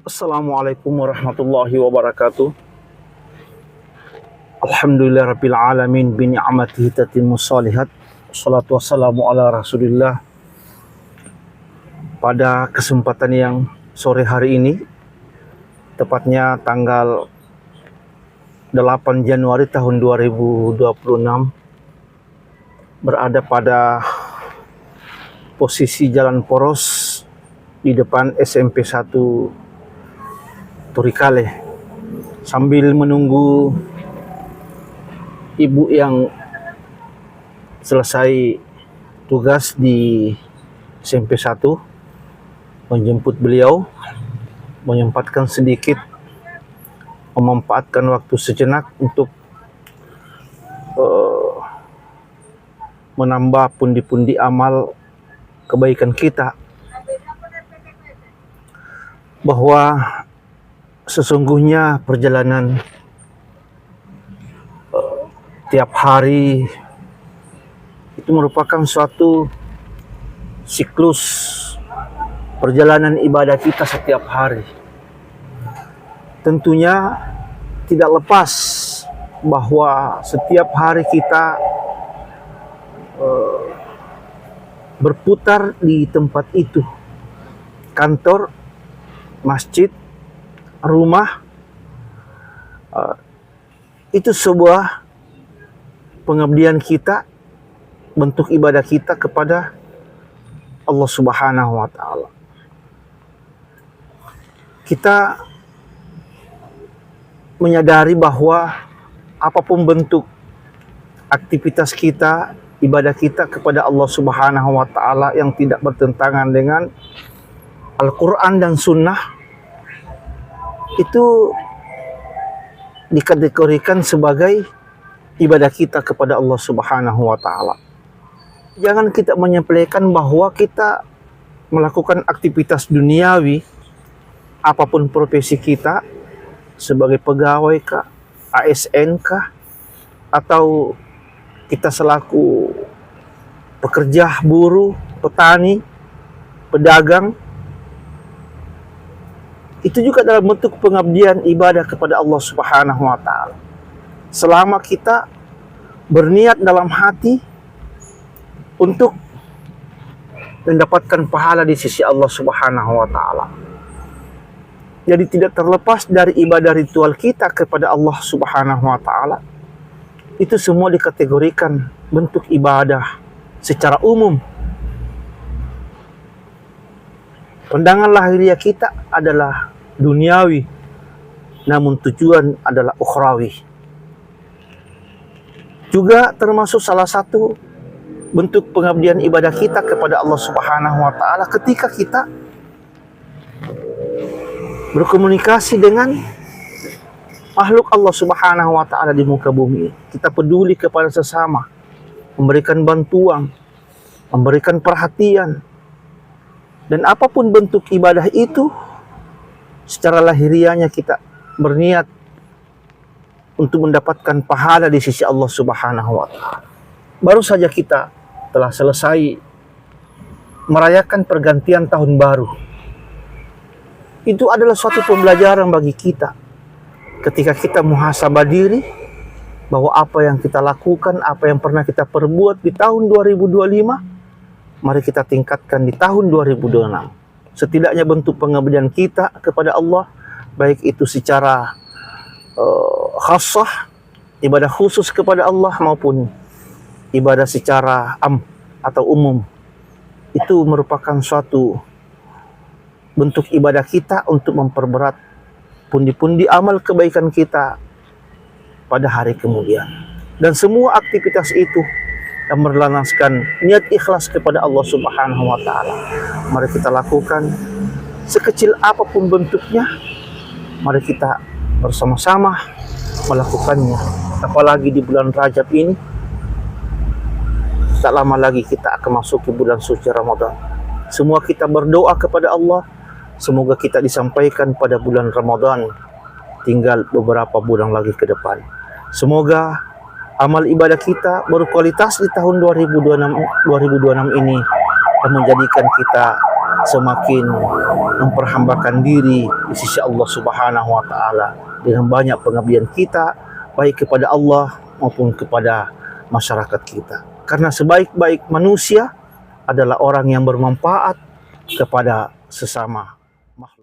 Assalamualaikum warahmatullahi wabarakatuh. Alhamdulillah rabbil alamin bi ni'matihi tatimmu shalihat. Wassalatu wassalamu ala Rasulillah. Pada kesempatan yang sore hari ini, tepatnya tanggal 8 Januari tahun 2026, berada pada posisi jalan poros di depan SMP 1 Turikale, sambil menunggu ibu yang selesai tugas di SMP 1 menjemput beliau, menyempatkan sedikit, memanfaatkan waktu sejenak untuk menambah pundi-pundi amal kebaikan kita, bahwa sesungguhnya perjalanan tiap hari itu merupakan suatu siklus perjalanan ibadah kita setiap hari. Tentunya tidak lepas bahwa setiap hari kita berputar di tempat itu, kantor, masjid, rumah, itu sebuah pengabdian kita, bentuk ibadah kita kepada Allah Subhanahu wa Ta'ala. Kita menyadari bahwa apapun bentuk aktivitas kita, ibadah kita kepada Allah Subhanahu wa Ta'ala yang tidak bertentangan dengan Al-Quran dan Sunnah, itu dikategorikan sebagai ibadah kita kepada Allah Subhanahu wa Ta'ala. Jangan kita menyepelekan bahwa kita melakukan aktivitas duniawi, apapun profesi kita, sebagai pegawai kah, ASN kah, atau kita selaku pekerja, buruh, petani, pedagang, itu juga dalam bentuk pengabdian ibadah kepada Allah Subhanahu wa Ta'ala. Selama kita berniat dalam hati untuk mendapatkan pahala di sisi Allah Subhanahu wa Ta'ala. Jadi tidak terlepas dari ibadah ritual kita kepada Allah Subhanahu wa Ta'ala, itu semua dikategorikan bentuk ibadah secara umum. Pandangan lahiriah kita adalah duniawi, namun tujuan adalah ukhrawi. Juga termasuk salah satu bentuk pengabdian ibadah kita kepada Allah Subhanahu wa Ta'ala ketika kita berkomunikasi dengan makhluk Allah Subhanahu wa Ta'ala di muka bumi. Kita peduli kepada sesama, memberikan bantuan, memberikan perhatian. Dan apapun bentuk ibadah itu, secara lahiriahnya kita berniat untuk mendapatkan pahala di sisi Allah Subhanahu wa Ta'ala. Baru saja kita telah selesai merayakan pergantian tahun baru. Itu adalah suatu pembelajaran bagi kita ketika kita muhasabah diri bahwa apa yang kita lakukan, apa yang pernah kita perbuat di tahun 2025, mari kita tingkatkan di tahun 2026. Setidaknya bentuk pengabdian kita kepada Allah, baik itu secara khassah, ibadah khusus kepada Allah, maupun ibadah secara atau umum, itu merupakan suatu bentuk ibadah kita untuk memperberat pundi-pundi amal kebaikan kita pada hari kemudian. Dan semua aktivitas itu yang berlandaskan niat ikhlas kepada Allah Subhanahu wa Ta'ala, mari kita lakukan sekecil apapun bentuknya. Mari kita bersama-sama melakukannya. Apalagi di bulan Rajab ini, tak lama lagi kita akan masuk ke bulan suci Ramadan. Semua kita berdoa kepada Allah, semoga kita disampaikan pada bulan Ramadan, tinggal beberapa bulan lagi ke depan. Semoga amal ibadah kita berkualitas di tahun 2026 ini dan menjadikan kita semakin memperhambakan diri di sisi Allah Subhanahu wa taala dengan banyak pengabdian kita baik kepada Allah maupun kepada masyarakat kita. Karena sebaik-baik manusia adalah orang yang bermanfaat kepada sesama makhluk.